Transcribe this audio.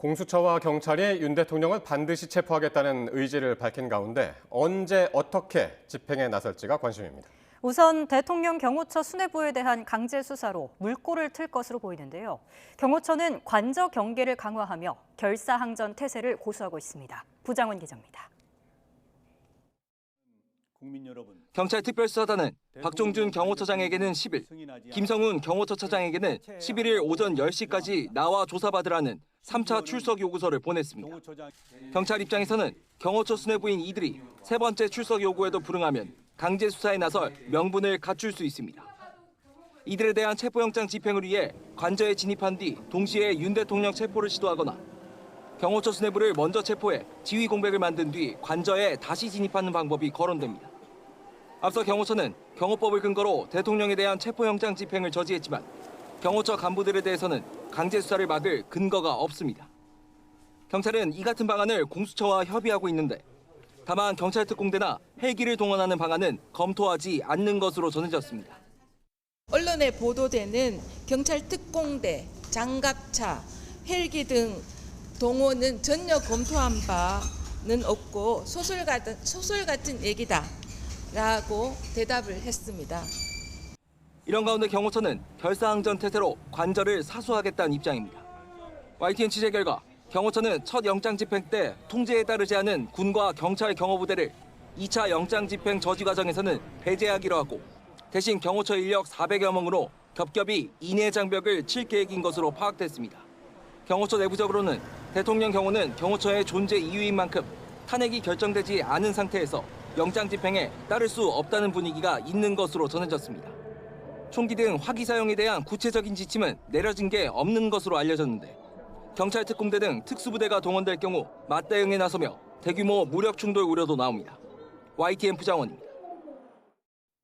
공수처와 경찰이 윤 대통령을 반드시 체포하겠다는 의지를 밝힌 가운데 언제 어떻게 집행에 나설지가 관심입니다. 우선 대통령 경호처 수뇌부에 대한 강제 수사로 물꼬를 틀 것으로 보이는데요. 경호처는 관저 경계를 강화하며 결사항전 태세를 고수하고 있습니다. 부장훈 기자입니다. 경찰 특별수사단은 박종준 경호처장에게는 10일, 김성훈 경호처 차장에게는 11일 오전 10시까지 나와 조사받으라는 3차 출석 요구서를 보냈습니다. 경찰 입장에서는 경호처 수뇌부인 이들이 세 번째 출석 요구에도 불응하면 강제 수사에 나설 명분을 갖출 수 있습니다. 이들에 대한 체포영장 집행을 위해 관저에 진입한 뒤 동시에 윤 대통령 체포를 시도하거나 경호처 수뇌부를 먼저 체포해 지휘 공백을 만든 뒤 관저에 다시 진입하는 방법이 거론됩니다. 앞서 경호처는 경호법을 근거로 대통령에 대한 체포영장 집행을 저지했지만 경호처 간부들에 대해서는 강제 수사를 막을 근거가 없습니다. 경찰은 이 같은 방안을 공수처와 협의하고 있는데 다만 경찰 특공대나 헬기를 동원하는 방안은 검토하지 않는 것으로 전해졌습니다. 언론에 보도되는 경찰 특공대, 장갑차, 헬기 등 동원은 전혀 검토한 바는 없고 소설 같은 얘기다라고 대답을 했습니다. 이런 가운데 경호처는 결사항전 태세로 관저를 사수하겠다는 입장입니다. YTN 취재 결과 경호처는 첫 영장 집행 때 통제에 따르지 않은 군과 경찰 경호부대를 2차 영장 집행 저지 과정에서는 배제하기로 하고 대신 경호처 인력 400여 명으로 겹겹이 인해 장벽을 칠 계획인 것으로 파악됐습니다. 경호처 내부적으로는 대통령 경호는 경호처의 존재 이유인 만큼 탄핵이 결정되지 않은 상태에서 영장 집행에 따를 수 없다는 분위기가 있는 것으로 전해졌습니다. 총기 등 화기 사용에 대한 구체적인 지침은 내려진 게 없는 것으로 알려졌는데 경찰 특공대 등 특수부대가 동원될 경우 맞대응에 나서며 대규모 무력 충돌 우려도 나옵니다. YTN 부장원입니다.